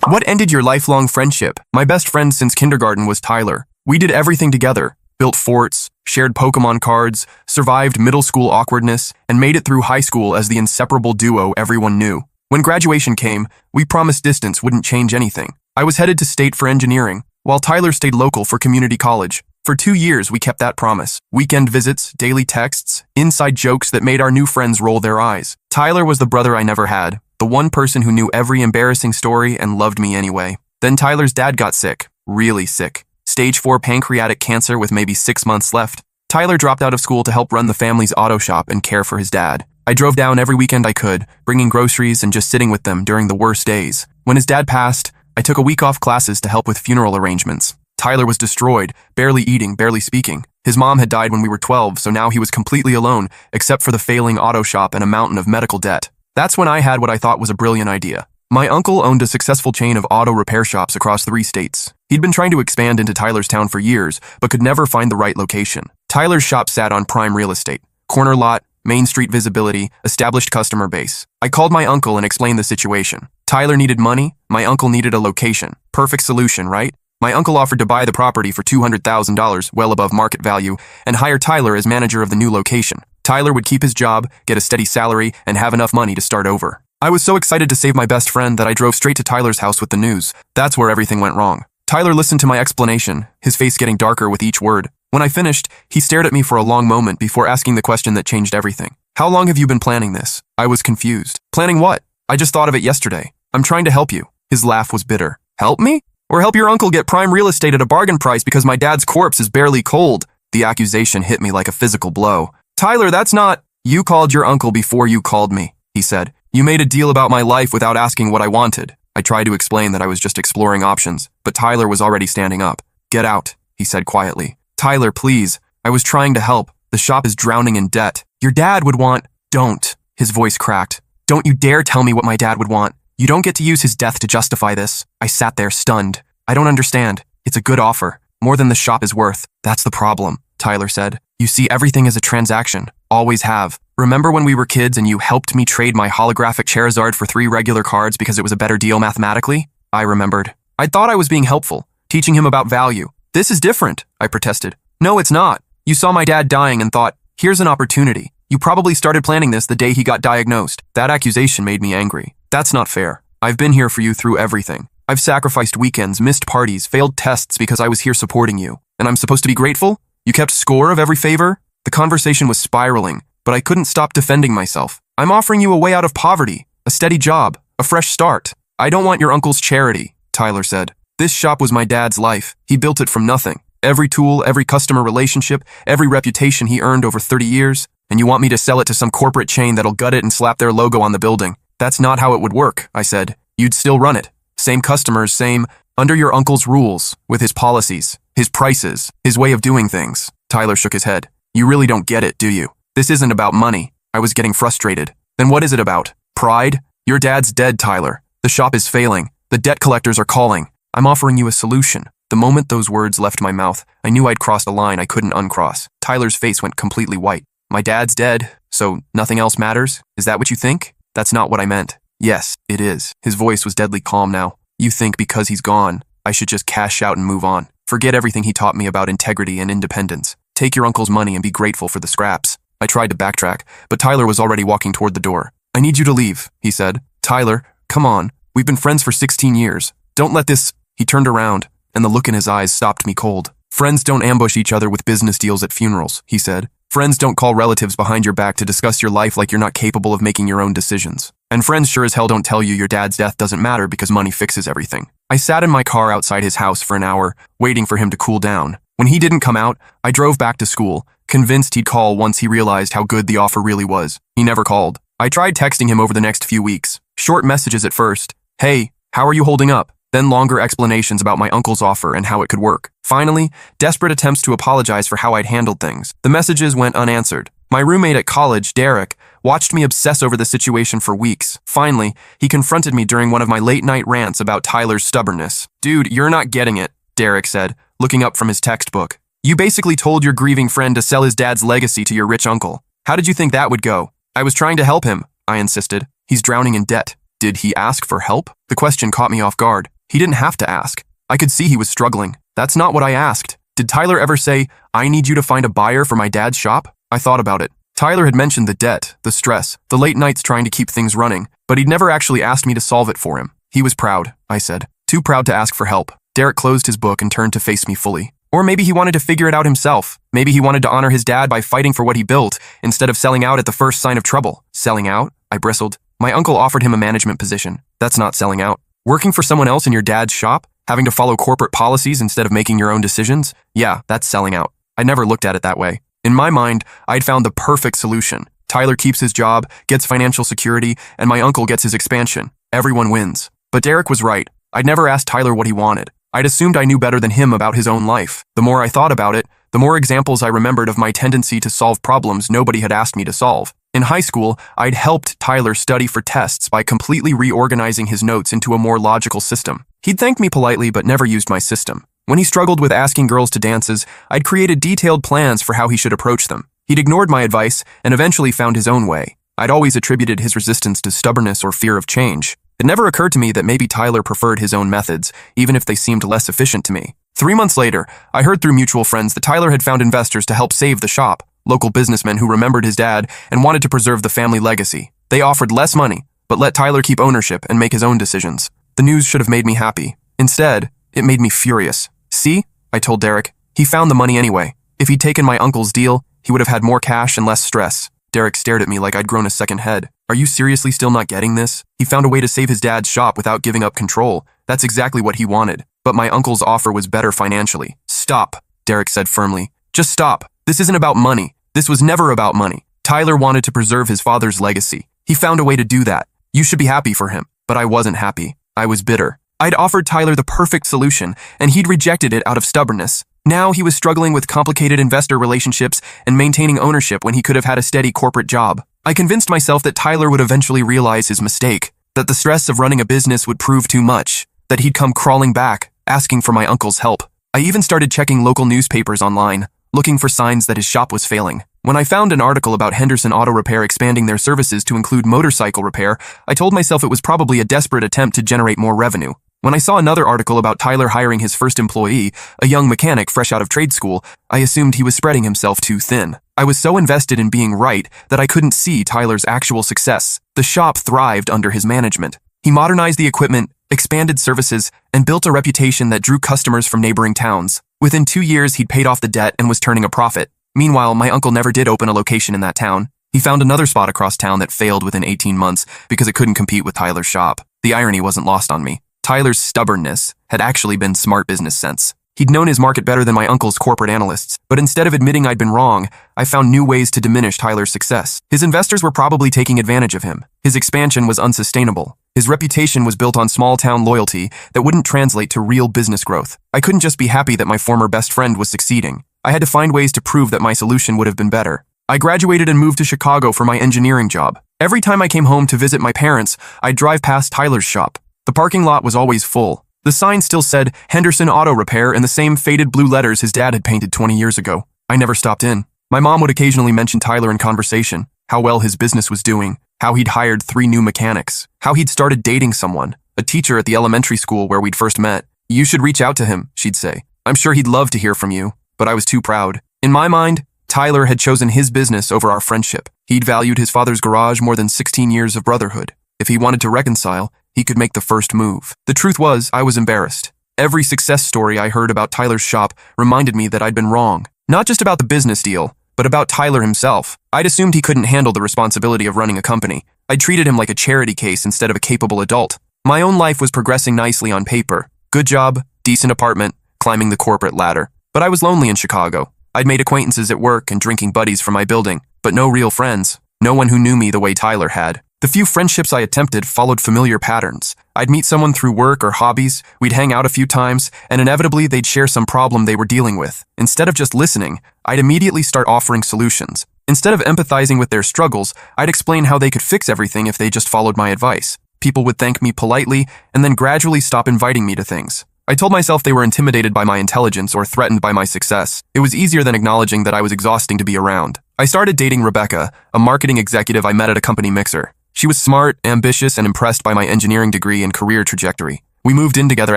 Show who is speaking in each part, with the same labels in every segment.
Speaker 1: What ended your lifelong friendship? My best friend since kindergarten was Tyler. We did everything together, built forts, shared Pokemon cards, survived middle school awkwardness, and made it through high school as the inseparable duo everyone knew. When graduation came, we promised distance wouldn't change anything. I was headed to state for engineering, while Tyler stayed local for community college. For 2 years, we kept that promise. Weekend visits, daily texts, inside jokes that made our new friends roll their eyes. Tyler was the brother I never had, the one person who knew every embarrassing story and loved me anyway. Then Tyler's dad got sick, really sick. Stage 4 pancreatic cancer with maybe 6 months left. Tyler dropped out of school to help run the family's auto shop and care for his dad. I drove down every weekend I could, bringing groceries and just sitting with them during the worst days. When his dad passed, I took a week off classes to help with funeral arrangements. Tyler was destroyed, barely eating, barely speaking. His mom had died when we were 12, so now he was completely alone, except for the failing auto shop and a mountain of medical debt. That's when I had what I thought was a brilliant idea. My uncle owned a successful chain of auto repair shops across 3 states. He'd been trying to expand into Tyler's town for years, but could never find the right location. Tyler's shop sat on prime real estate. Corner lot, main street visibility, established customer base. I called my uncle and explained the situation. Tyler needed money, my uncle needed a location. Perfect solution, right? My uncle offered to buy the property for $200,000, well above market value, and hire Tyler as manager of the new location. Tyler would keep his job, get a steady salary, and have enough money to start over. I was so excited to save my best friend that I drove straight to Tyler's house with the news. That's where everything went wrong. Tyler listened to my explanation, his face getting darker with each word. When I finished, he stared at me for a long moment before asking the question that changed everything. How long have you been planning this? I was confused. Planning what? I just thought of it yesterday. I'm trying to help you. His laugh was bitter. Help me? Or help your uncle get prime real estate at a bargain price because my dad's corpse is barely cold? The accusation hit me like a physical blow. Tyler, that's not... You called your uncle before you called me, he said. You made a deal about my life without asking what I wanted. I tried to explain that I was just exploring options, but Tyler was already standing up. Get out, he said quietly. Tyler, please. I was trying to help. The shop is drowning in debt. Your dad would want... Don't. His voice cracked. Don't you dare tell me what my dad would want. You don't get to use his death to justify this. I sat there stunned. I don't understand. It's a good offer. More than the shop is worth. That's the problem, Tyler said. You see everything as a transaction. Always have. Remember when we were kids and you helped me trade my holographic Charizard for 3 regular cards because it was a better deal mathematically? I remembered. I thought I was being helpful, teaching him about value. This is different, I protested. No, it's not. You saw my dad dying and thought, here's an opportunity. You probably started planning this the day he got diagnosed. That accusation made me angry. That's not fair. I've been here for you through everything. I've sacrificed weekends, missed parties, failed tests because I was here supporting you. And I'm supposed to be grateful? You kept score of every favor? The conversation was spiraling, but I couldn't stop defending myself. I'm offering you a way out of poverty, a steady job, a fresh start. I don't want your uncle's charity, Tyler said. This shop was my dad's life. He built it from nothing. Every tool, every customer relationship, every reputation he earned over 30 years, and you want me to sell it to some corporate chain that'll gut it and slap their logo on the building. That's not how it would work, I said. You'd still run it. Same customers, same, under your uncle's rules, with his policies, his prices, his way of doing things. Tyler shook his head. You really don't get it, do you? This isn't about money. I was getting frustrated. Then what is it about? Pride? Your dad's dead, Tyler. The shop is failing. The debt collectors are calling. I'm offering you a solution. The moment those words left my mouth, I knew I'd crossed a line I couldn't uncross. Tyler's face went completely white. My dad's dead, so nothing else matters? Is that what you think? That's not what I meant. Yes, it is. His voice was deadly calm now. You think because he's gone, I should just cash out and move on. Forget everything he taught me about integrity and independence. Take your uncle's money and be grateful for the scraps. I tried to backtrack, but Tyler was already walking toward the door. I need you to leave, he said. Tyler, come on. We've been friends for 16 years. Don't let this... He turned around, and the look in his eyes stopped me cold. Friends don't ambush each other with business deals at funerals, he said. Friends don't call relatives behind your back to discuss your life like you're not capable of making your own decisions. And friends sure as hell don't tell you your dad's death doesn't matter because money fixes everything. I sat in my car outside his house for an hour, waiting for him to cool down. When he didn't come out, I drove back to school, convinced he'd call once he realized how good the offer really was. He never called. I tried texting him over the next few weeks. Short messages at first. Hey, how are you holding up? Then longer explanations about my uncle's offer and how it could work. Finally, desperate attempts to apologize for how I'd handled things. The messages went unanswered. My roommate at college, Derek, watched me obsess over the situation for weeks. Finally, he confronted me during one of my late-night rants about Tyler's stubbornness. Dude, you're not getting it, Derek said, looking up from his textbook. You basically told your grieving friend to sell his dad's legacy to your rich uncle. How did you think that would go? I was trying to help him, I insisted. He's drowning in debt. Did he ask for help? The question caught me off guard. He didn't have to ask. I could see he was struggling. That's not what I asked. Did Tyler ever say, "I need you to find a buyer for my dad's shop"? I thought about it. Tyler had mentioned the debt, the stress, the late nights trying to keep things running, but he'd never actually asked me to solve it for him. He was proud, I said. Too proud to ask for help. Derek closed his book and turned to face me fully. Or maybe he wanted to figure it out himself. Maybe he wanted to honor his dad by fighting for what he built, instead of selling out at the first sign of trouble. Selling out? I bristled. My uncle offered him a management position. That's not selling out. Working for someone else in your dad's shop? Having to follow corporate policies instead of making your own decisions? Yeah, that's selling out. I never looked at it that way. In my mind, I'd found the perfect solution. Tyler keeps his job, gets financial security, and my uncle gets his expansion. Everyone wins. But Derek was right. I'd never asked Tyler what he wanted. I'd assumed I knew better than him about his own life. The more I thought about it, the more examples I remembered of my tendency to solve problems nobody had asked me to solve. In high school, I'd helped Tyler study for tests by completely reorganizing his notes into a more logical system. He'd thanked me politely but never used my system. When he struggled with asking girls to dances, I'd created detailed plans for how he should approach them. He'd ignored my advice and eventually found his own way. I'd always attributed his resistance to stubbornness or fear of change. It never occurred to me that maybe Tyler preferred his own methods, even if they seemed less efficient to me. 3 months later, I heard through mutual friends that Tyler had found investors to help save the shop, local businessmen who remembered his dad and wanted to preserve the family legacy. They offered less money, but let Tyler keep ownership and make his own decisions. The news should have made me happy. Instead, it made me furious. See? I told Derek. He found the money anyway. If he'd taken my uncle's deal, he would have had more cash and less stress. Derek stared at me like I'd grown a second head. Are you seriously still not getting this? He found a way to save his dad's shop without giving up control. That's exactly what he wanted. But my uncle's offer was better financially. Stop, Derek said firmly. Just stop. This isn't about money. This was never about money. Tyler wanted to preserve his father's legacy. He found a way to do that. You should be happy for him. But I wasn't happy. I was bitter. I'd offered Tyler the perfect solution, and he'd rejected it out of stubbornness. Now he was struggling with complicated investor relationships and maintaining ownership when he could have had a steady corporate job. I convinced myself that Tyler would eventually realize his mistake, that the stress of running a business would prove too much, that he'd come crawling back, asking for my uncle's help. I even started checking local newspapers online, looking for signs that his shop was failing. When I found an article about Henderson Auto Repair expanding their services to include motorcycle repair, I told myself it was probably a desperate attempt to generate more revenue. When I saw another article about Tyler hiring his first employee, a young mechanic fresh out of trade school, I assumed he was spreading himself too thin. I was so invested in being right that I couldn't see Tyler's actual success. The shop thrived under his management. He modernized the equipment, expanded services, and built a reputation that drew customers from neighboring towns. Within 2 years, he'd paid off the debt and was turning a profit. Meanwhile, my uncle never did open a location in that town. He found another spot across town that failed within 18 months because it couldn't compete with Tyler's shop. The irony wasn't lost on me. Tyler's stubbornness had actually been smart business sense. He'd known his market better than my uncle's corporate analysts, but instead of admitting I'd been wrong, I found new ways to diminish Tyler's success. His investors were probably taking advantage of him. His expansion was unsustainable. His reputation was built on small-town loyalty that wouldn't translate to real business growth. I couldn't just be happy that my former best friend was succeeding. I had to find ways to prove that my solution would have been better. I graduated and moved to Chicago for my engineering job. Every time I came home to visit my parents, I'd drive past Tyler's shop. The parking lot was always full. The sign still said Henderson Auto Repair in the same faded blue letters his dad had painted 20 years ago. I never stopped in. My mom would occasionally mention Tyler in conversation, how well his business was doing, how he'd hired 3 new mechanics, how he'd started dating someone, a teacher at the elementary school where we'd first met. You should reach out to him, she'd say. I'm sure he'd love to hear from you, but I was too proud. In my mind, Tyler had chosen his business over our friendship. He'd valued his father's garage more than 16 years of brotherhood. If he wanted to reconcile, he could make the first move. The truth was, I was embarrassed. Every success story I heard about Tyler's shop reminded me that I'd been wrong. Not just about the business deal, but about Tyler himself. I'd assumed he couldn't handle the responsibility of running a company. I treated him like a charity case instead of a capable adult. My own life was progressing nicely on paper. Good job, decent apartment, climbing the corporate ladder. But I was lonely in Chicago. I'd made acquaintances at work and drinking buddies from my building, but no real friends. No one who knew me the way Tyler had. The few friendships I attempted followed familiar patterns. I'd meet someone through work or hobbies, we'd hang out a few times, and inevitably they'd share some problem they were dealing with. Instead of just listening, I'd immediately start offering solutions. Instead of empathizing with their struggles, I'd explain how they could fix everything if they just followed my advice. People would thank me politely and then gradually stop inviting me to things. I told myself they were intimidated by my intelligence or threatened by my success. It was easier than acknowledging that I was exhausting to be around. I started dating Rebecca, a marketing executive I met at a company mixer. She was smart, ambitious, and impressed by my engineering degree and career trajectory. We moved in together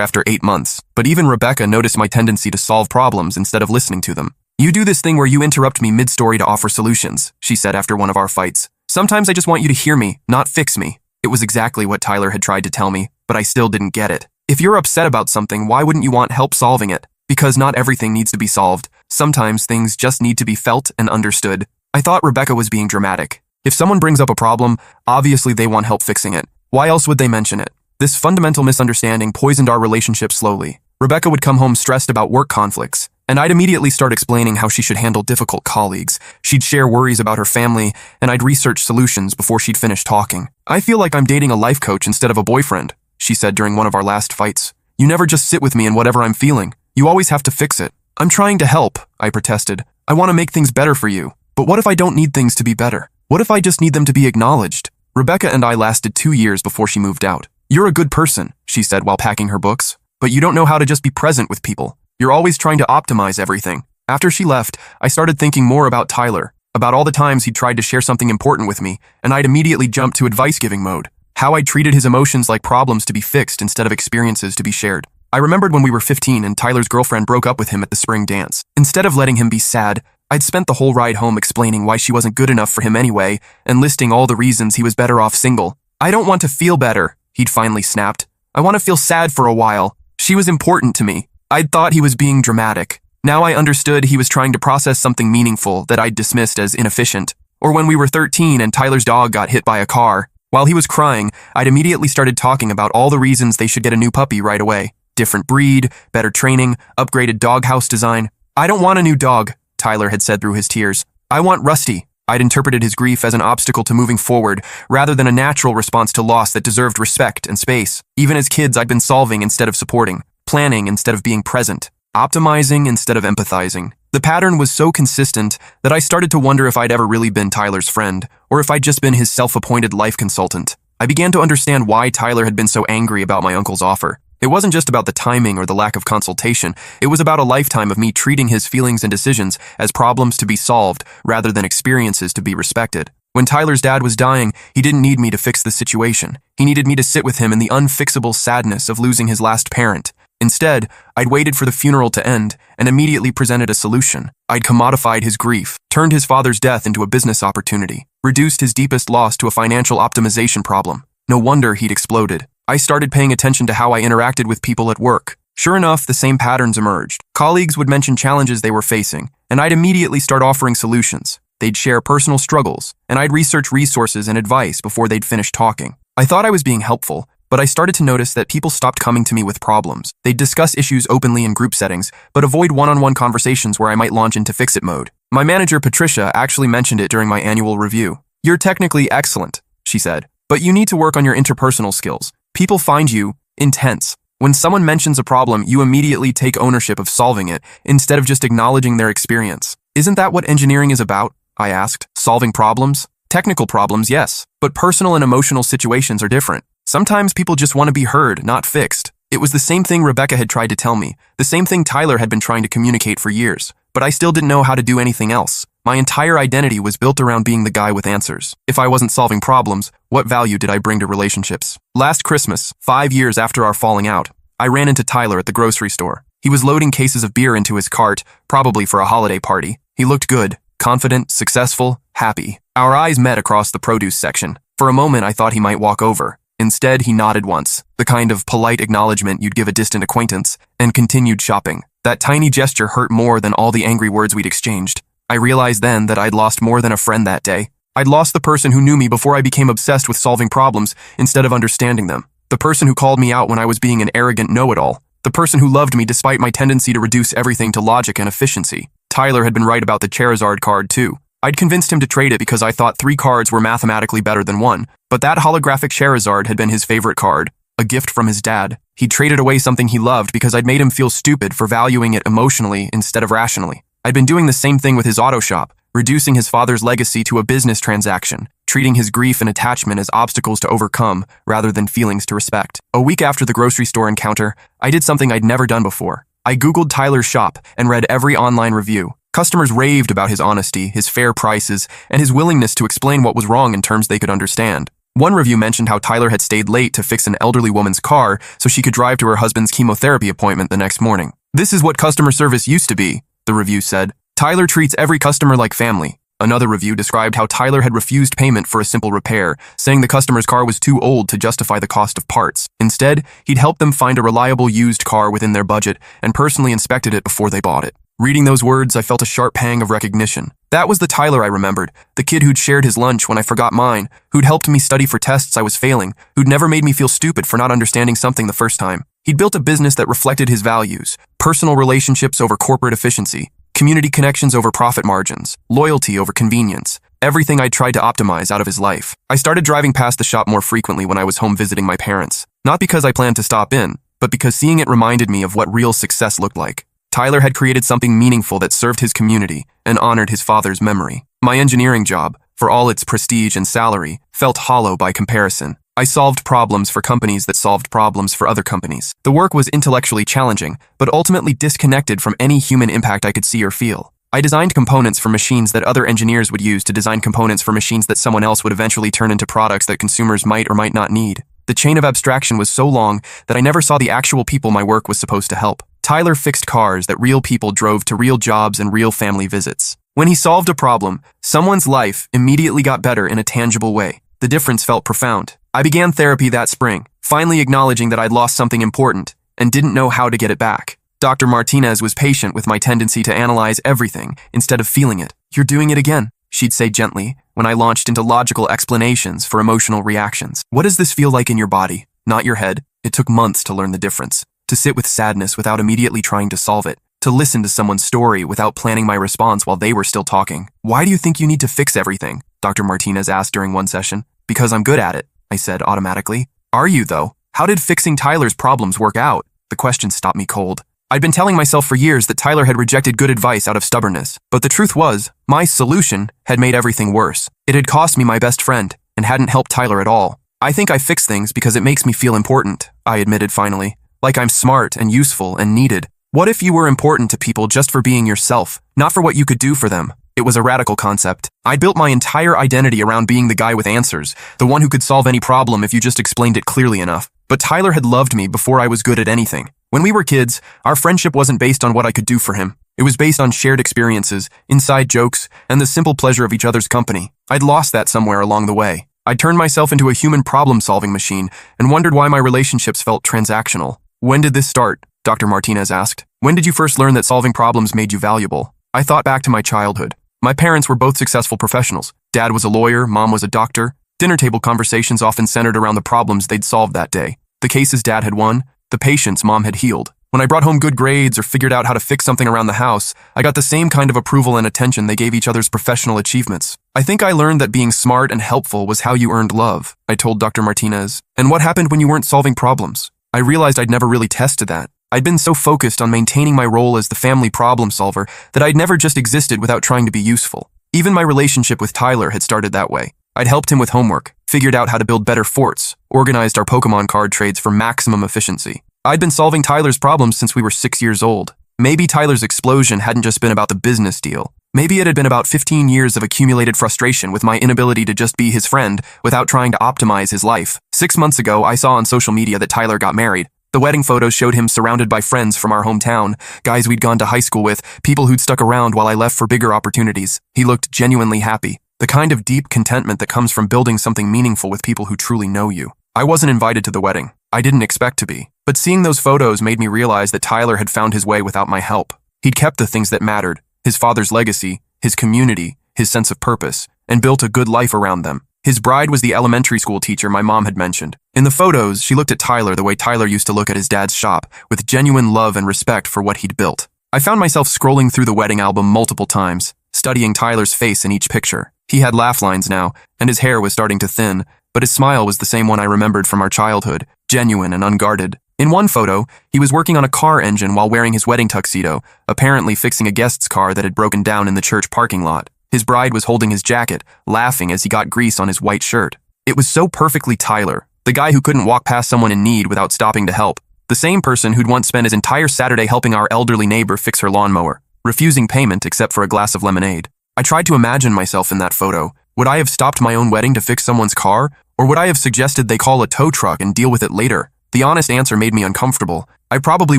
Speaker 1: after 8 months, but even Rebecca noticed my tendency to solve problems instead of listening to them. "You do this thing where you interrupt me mid-story to offer solutions," she said after one of our fights. "Sometimes I just want you to hear me, not fix me." It was exactly what Tyler had tried to tell me, but I still didn't get it. If you're upset about something, why wouldn't you want help solving it? Because not everything needs to be solved. Sometimes things just need to be felt and understood. I thought Rebecca was being dramatic. If someone brings up a problem, obviously they want help fixing it. Why else would they mention it? This fundamental misunderstanding poisoned our relationship slowly. Rebecca would come home stressed about work conflicts, and I'd immediately start explaining how she should handle difficult colleagues. She'd share worries about her family, and I'd research solutions before she'd finish talking. "I feel like I'm dating a life coach instead of a boyfriend," she said during one of our last fights. "You never just sit with me in whatever I'm feeling. You always have to fix it." "I'm trying to help," I protested. "I want to make things better for you. But what if I don't need things to be better? What if I just need them to be acknowledged?" Rebecca and I lasted 2 years before she moved out. "You're a good person," she said while packing her books, "but you don't know how to just be present with people. You're always trying to optimize everything." After she left, I started thinking more about Tyler, about all the times he'd tried to share something important with me, and I'd immediately jumped to advice-giving mode. How I treated his emotions like problems to be fixed instead of experiences to be shared. I remembered when we were 15 and Tyler's girlfriend broke up with him at the spring dance. Instead of letting him be sad, I'd spent the whole ride home explaining why she wasn't good enough for him anyway, and listing all the reasons he was better off single. "I don't want to feel better," he'd finally snapped. "I want to feel sad for a while. She was important to me." I'd thought he was being dramatic. Now I understood he was trying to process something meaningful that I'd dismissed as inefficient. Or when we were 13 and Tyler's dog got hit by a car. While he was crying, I'd immediately started talking about all the reasons they should get a new puppy right away. Different breed, better training, upgraded doghouse design. "I don't want a new dog," Tyler had said through his tears. "I want Rusty." I'd interpreted his grief as an obstacle to moving forward, rather than a natural response to loss that deserved respect and space. Even as kids, I'd been solving instead of supporting, planning instead of being present, optimizing instead of empathizing. The pattern was so consistent that I started to wonder if I'd ever really been Tyler's friend, or if I'd just been his self-appointed life consultant. I began to understand why Tyler had been so angry about my uncle's offer. It wasn't just about the timing or the lack of consultation. It was about a lifetime of me treating his feelings and decisions as problems to be solved rather than experiences to be respected. When Tyler's dad was dying, he didn't need me to fix the situation. He needed me to sit with him in the unfixable sadness of losing his last parent. Instead, I'd waited for the funeral to end and immediately presented a solution. I'd commodified his grief, turned his father's death into a business opportunity, reduced his deepest loss to a financial optimization problem. No wonder he'd exploded. I started paying attention to how I interacted with people at work. Sure enough, the same patterns emerged. Colleagues would mention challenges they were facing, and I'd immediately start offering solutions. They'd share personal struggles, and I'd research resources and advice before they'd finish talking. I thought I was being helpful, but I started to notice that people stopped coming to me with problems. They'd discuss issues openly in group settings, but avoid one-on-one conversations where I might launch into fix-it mode. My manager, Patricia, actually mentioned it during my annual review. "You're technically excellent," she said, "but you need to work on your interpersonal skills. People find you intense. When someone mentions a problem, you immediately take ownership of solving it instead of just acknowledging their experience." "Isn't that what engineering is about?" I asked. "Solving problems?" "Technical problems, yes, but personal and emotional situations are different. Sometimes people just want to be heard, not fixed." It was the same thing Rebecca had tried to tell me, the same thing Tyler had been trying to communicate for years, but I still didn't know how to do anything else. My entire identity was built around being the guy with answers. If I wasn't solving problems, what value did I bring to relationships? Last Christmas, 5 years after our falling out, I ran into Tyler at the grocery store. He was loading cases of beer into his cart, probably for a holiday party. He looked good, confident, successful, happy. Our eyes met across the produce section. For a moment, I thought he might walk over. Instead, he nodded once, the kind of polite acknowledgement you'd give a distant acquaintance, and continued shopping. That tiny gesture hurt more than all the angry words we'd exchanged. I realized then that I'd lost more than a friend that day. I'd lost the person who knew me before I became obsessed with solving problems instead of understanding them. The person who called me out when I was being an arrogant know-it-all. The person who loved me despite my tendency to reduce everything to logic and efficiency. Tyler had been right about the Charizard card too. I'd convinced him to trade it because I thought 3 cards were mathematically better than 1, but that holographic Charizard had been his favorite card, a gift from his dad. He traded away something he loved because I'd made him feel stupid for valuing it emotionally instead of rationally. I'd been doing the same thing with his auto shop, reducing his father's legacy to a business transaction, treating his grief and attachment as obstacles to overcome rather than feelings to respect. A week after the grocery store encounter, I did something I'd never done before. I Googled Tyler's shop and read every online review. Customers raved about his honesty, his fair prices, and his willingness to explain what was wrong in terms they could understand. One review mentioned how Tyler had stayed late to fix an elderly woman's car so she could drive to her husband's chemotherapy appointment the next morning. "This is what customer service used to be," the review said. "Tyler treats every customer like family." Another review described how Tyler had refused payment for a simple repair, saying the customer's car was too old to justify the cost of parts. Instead, he'd helped them find a reliable used car within their budget and personally inspected it before they bought it. Reading those words, I felt a sharp pang of recognition. That was the Tyler I remembered, the kid who'd shared his lunch when I forgot mine, who'd helped me study for tests I was failing, who'd never made me feel stupid for not understanding something the first time. He'd built a business that reflected his values: personal relationships over corporate efficiency, community connections over profit margins, loyalty over convenience, everything I'd tried to optimize out of his life. I started driving past the shop more frequently when I was home visiting my parents, not because I planned to stop in, but because seeing it reminded me of what real success looked like. Tyler had created something meaningful that served his community and honored his father's memory. My engineering job, for all its prestige and salary, felt hollow by comparison. I solved problems for companies that solved problems for other companies. The work was intellectually challenging, but ultimately disconnected from any human impact I could see or feel. I designed components for machines that other engineers would use to design components for machines that someone else would eventually turn into products that consumers might or might not need. The chain of abstraction was so long that I never saw the actual people my work was supposed to help. Tyler fixed cars that real people drove to real jobs and real family visits. When he solved a problem, someone's life immediately got better in a tangible way. The difference felt profound. I began therapy that spring, finally acknowledging that I'd lost something important and didn't know how to get it back. Dr. Martinez was patient with my tendency to analyze everything instead of feeling it. "You're doing it again," she'd say gently when I launched into logical explanations for emotional reactions. "What does this feel like in your body, not your head?" It took months to learn the difference. To sit with sadness without immediately trying to solve it. To listen to someone's story without planning my response while they were still talking. "Why do you think you need to fix everything?" Dr. Martinez asked during one session. "Because I'm good at it," I said automatically. "Are you, though? How did fixing Tyler's problems work out?" The question stopped me cold. I'd been telling myself for years that Tyler had rejected good advice out of stubbornness, but the truth was, my solution had made everything worse. It had cost me my best friend and hadn't helped Tyler at all. "I think I fix things because it makes me feel important," I admitted finally. "Like I'm smart and useful and needed." What if you were important to people just for being yourself, not for what you could do for them? It was a radical concept. I'd built my entire identity around being the guy with answers, the one who could solve any problem if you just explained it clearly enough. But Tyler had loved me before I was good at anything. When we were kids, our friendship wasn't based on what I could do for him. It was based on shared experiences, inside jokes, and the simple pleasure of each other's company. I'd lost that somewhere along the way. I'd turned myself into a human problem-solving machine and wondered why my relationships felt transactional. "When did this start?" Dr. Martinez asked. "When did you first learn that solving problems made you valuable?" I thought back to my childhood. My parents were both successful professionals. Dad was a lawyer, Mom was a doctor. Dinner table conversations often centered around the problems they'd solved that day. The cases Dad had won, the patients Mom had healed. When I brought home good grades or figured out how to fix something around the house, I got the same kind of approval and attention they gave each other's professional achievements. "I think I learned that being smart and helpful was how you earned love," I told Dr. Martinez. "And what happened when you weren't solving problems?" I realized I'd never really tested that. I'd been so focused on maintaining my role as the family problem solver that I'd never just existed without trying to be useful. Even my relationship with Tyler had started that way. I'd helped him with homework, figured out how to build better forts, organized our Pokemon card trades for maximum efficiency. I'd been solving Tyler's problems since we were 6 years old. Maybe Tyler's explosion hadn't just been about the business deal. Maybe it had been about 15 years of accumulated frustration with my inability to just be his friend without trying to optimize his life. 6 months ago, I saw on social media that Tyler got married. The wedding photos showed him surrounded by friends from our hometown, guys we'd gone to high school with, people who'd stuck around while I left for bigger opportunities. He looked genuinely happy. The kind of deep contentment that comes from building something meaningful with people who truly know you. I wasn't invited to the wedding. I didn't expect to be. But seeing those photos made me realize that Tyler had found his way without my help. He'd kept the things that mattered, his father's legacy, his community, his sense of purpose, and built a good life around them. His bride was the elementary school teacher my mom had mentioned. In the photos, she looked at Tyler the way Tyler used to look at his dad's shop, with genuine love and respect for what he'd built. I found myself scrolling through the wedding album multiple times, studying Tyler's face in each picture. He had laugh lines now, and his hair was starting to thin, but his smile was the same one I remembered from our childhood, genuine and unguarded. In one photo, he was working on a car engine while wearing his wedding tuxedo, apparently fixing a guest's car that had broken down in the church parking lot. His bride was holding his jacket, laughing as he got grease on his white shirt. It was so perfectly Tyler, the guy who couldn't walk past someone in need without stopping to help. The same person who'd once spent his entire Saturday helping our elderly neighbor fix her lawnmower, refusing payment except for a glass of lemonade. I tried to imagine myself in that photo. Would I have stopped my own wedding to fix someone's car? Or would I have suggested they call a tow truck and deal with it later? The honest answer made me uncomfortable. I probably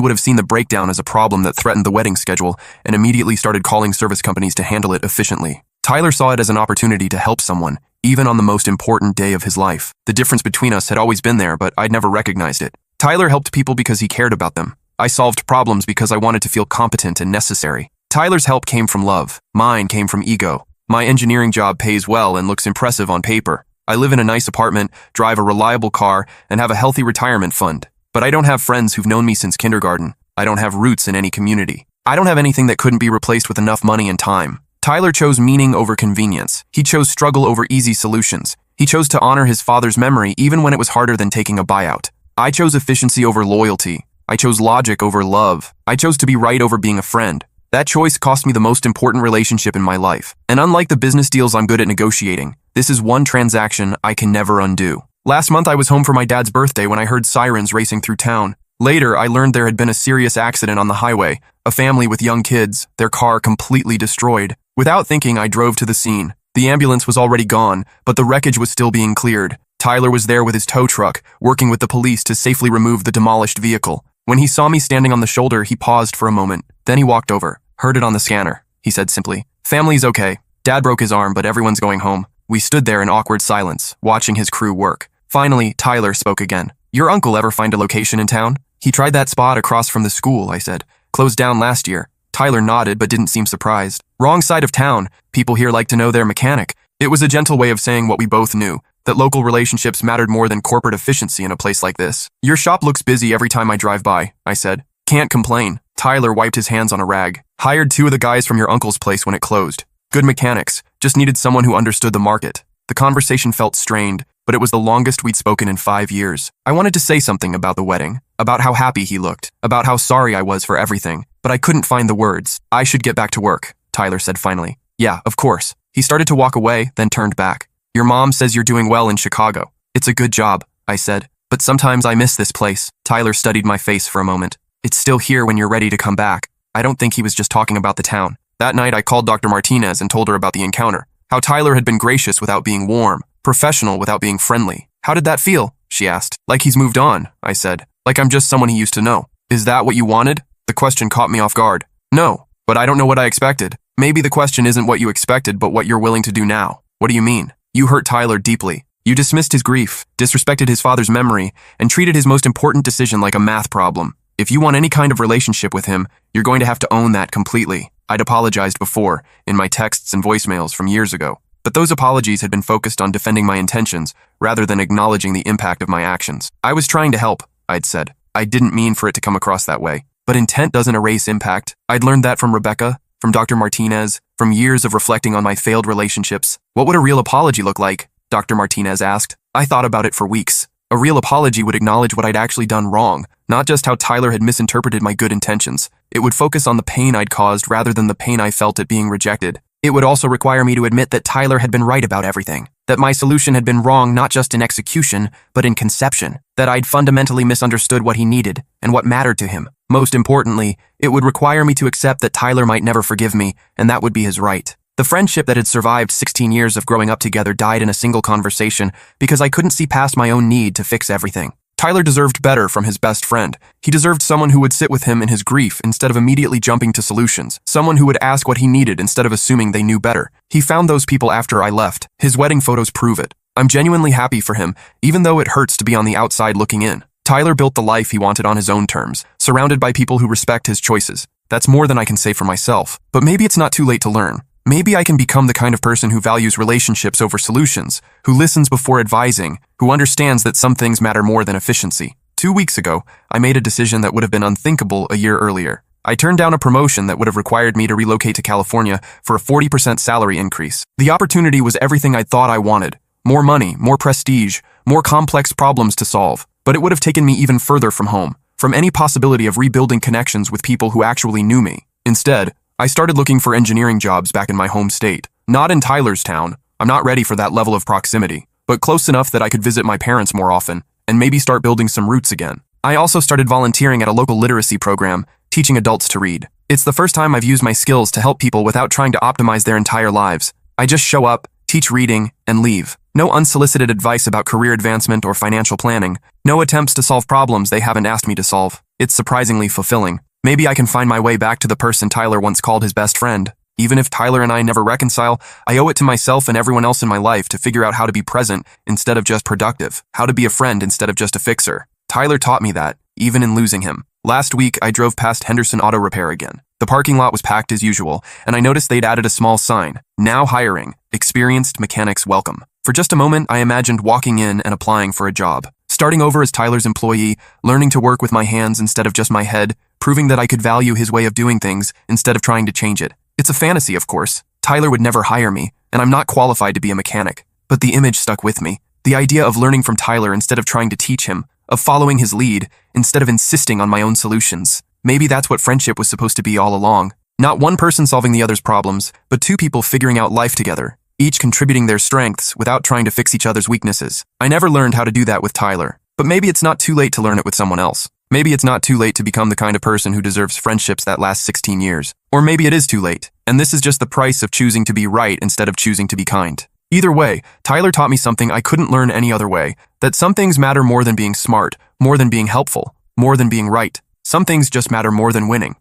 Speaker 1: would have seen the breakdown as a problem that threatened the wedding schedule and immediately started calling service companies to handle it efficiently. Tyler saw it as an opportunity to help someone, even on the most important day of his life. The difference between us had always been there, but I'd never recognized it. Tyler helped people because he cared about them. I solved problems because I wanted to feel competent and necessary. Tyler's help came from love. Mine came from ego. My engineering job pays well and looks impressive on paper. I live in a nice apartment, drive a reliable car, and have a healthy retirement fund. But I don't have friends who've known me since kindergarten. I don't have roots in any community. I don't have anything that couldn't be replaced with enough money and time. Tyler chose meaning over convenience. He chose struggle over easy solutions. He chose to honor his father's memory even when it was harder than taking a buyout. I chose efficiency over loyalty. I chose logic over love. I chose to be right over being a friend. That choice cost me the most important relationship in my life. And unlike the business deals I'm good at negotiating, this is one transaction I can never undo. Last month I was home for my dad's birthday when I heard sirens racing through town. Later, I learned there had been a serious accident on the highway. A family with young kids, their car completely destroyed. Without thinking, I drove to the scene. The ambulance was already gone, but the wreckage was still being cleared. Tyler was there with his tow truck, working with the police to safely remove the demolished vehicle. When he saw me standing on the shoulder, he paused for a moment. Then he walked over. "Heard it on the scanner," he said simply. "Family's okay. Dad broke his arm, but everyone's going home." We stood there in awkward silence, watching his crew work. Finally, Tyler spoke again. "Your uncle ever find a location in town?" "He tried that spot across from the school," I said. "Closed down last year." Tyler nodded but didn't seem surprised. "Wrong side of town. People here like to know their mechanic." It was a gentle way of saying what we both knew, that local relationships mattered more than corporate efficiency in a place like this. "Your shop looks busy every time I drive by," I said. "Can't complain." Tyler wiped his hands on a rag. "Hired 2 of the guys from your uncle's place when it closed. Good mechanics. Just needed someone who understood the market." The conversation felt strained, but it was the longest we'd spoken in 5 years. I wanted to say something about the wedding, about how happy he looked, about how sorry I was for everything, but I couldn't find the words. "I should get back to work," Tyler said finally. "Yeah, of course." He started to walk away, then turned back. "Your mom says you're doing well in Chicago." "It's a good job," I said. "But sometimes I miss this place." Tyler studied my face for a moment. "It's still here when you're ready to come back." I don't think he was just talking about the town. That night I called Dr. Martinez and told her about the encounter. How Tyler had been gracious without being warm, professional without being friendly. "How did that feel?" she asked. "Like he's moved on," I said. "Like I'm just someone he used to know." "Is that what you wanted?" The question caught me off guard. "No, but I don't know what I expected." "Maybe the question isn't what you expected, but what you're willing to do now." "What do you mean?" "You hurt Tyler deeply. You dismissed his grief, disrespected his father's memory, and treated his most important decision like a math problem. If you want any kind of relationship with him, you're going to have to own that completely." I'd apologized before, in my texts and voicemails from years ago. But those apologies had been focused on defending my intentions, rather than acknowledging the impact of my actions. "I was trying to help," I'd said. "I didn't mean for it to come across that way. But intent doesn't erase impact." I'd learned that from Rebecca, from Dr. Martinez, from years of reflecting on my failed relationships. "What would a real apology look like?" Dr. Martinez asked. I thought about it for weeks. A real apology would acknowledge what I'd actually done wrong, not just how Tyler had misinterpreted my good intentions. It would focus on the pain I'd caused rather than the pain I felt at being rejected. It would also require me to admit that Tyler had been right about everything, that my solution had been wrong not just in execution, but in conception, that I'd fundamentally misunderstood what he needed and what mattered to him. Most importantly, it would require me to accept that Tyler might never forgive me, and that would be his right. The friendship that had survived 16 years of growing up together died in a single conversation because I couldn't see past my own need to fix everything. Tyler deserved better from his best friend. He deserved someone who would sit with him in his grief instead of immediately jumping to solutions. Someone who would ask what he needed instead of assuming they knew better. He found those people after I left. His wedding photos prove it. I'm genuinely happy for him, even though it hurts to be on the outside looking in. Tyler built the life he wanted on his own terms, surrounded by people who respect his choices. That's more than I can say for myself. But maybe it's not too late to learn. Maybe I can become the kind of person who values relationships over solutions, who listens before advising, who understands that some things matter more than efficiency. 2 weeks ago, I made a decision that would have been unthinkable a year earlier. I turned down a promotion that would have required me to relocate to California for a 40% salary increase. The opportunity was everything I thought I wanted. More money, more prestige, more complex problems to solve. But it would have taken me even further from home, from any possibility of rebuilding connections with people who actually knew me. Instead, I started looking for engineering jobs back in my home state. Not in Tyler's town. I'm not ready for that level of proximity, but close enough that I could visit my parents more often and maybe start building some roots again. I also started volunteering at a local literacy program, teaching adults to read. It's the first time I've used my skills to help people without trying to optimize their entire lives. I just show up, teach reading, and leave. No unsolicited advice about career advancement or financial planning. No attempts to solve problems they haven't asked me to solve. It's surprisingly fulfilling. Maybe I can find my way back to the person Tyler once called his best friend. Even if Tyler and I never reconcile, I owe it to myself and everyone else in my life to figure out how to be present instead of just productive, how to be a friend instead of just a fixer. Tyler taught me that, even in losing him. Last week, I drove past Henderson Auto Repair again. The parking lot was packed as usual, and I noticed they'd added a small sign, "Now hiring, experienced mechanics welcome." For just a moment, I imagined walking in and applying for a job. Starting over as Tyler's employee, learning to work with my hands instead of just my head, proving that I could value his way of doing things instead of trying to change it. It's a fantasy, of course. Tyler would never hire me, and I'm not qualified to be a mechanic. But the image stuck with me. The idea of learning from Tyler instead of trying to teach him, of following his lead instead of insisting on my own solutions. Maybe that's what friendship was supposed to be all along. Not one person solving the other's problems, but two people figuring out life together, each contributing their strengths without trying to fix each other's weaknesses. I never learned how to do that with Tyler, but maybe it's not too late to learn it with someone else. Maybe it's not too late to become the kind of person who deserves friendships that last 16 years. Or maybe it is too late, and this is just the price of choosing to be right instead of choosing to be kind. Either way, Tyler taught me something I couldn't learn any other way, that some things matter more than being smart, more than being helpful, more than being right. Some things just matter more than winning.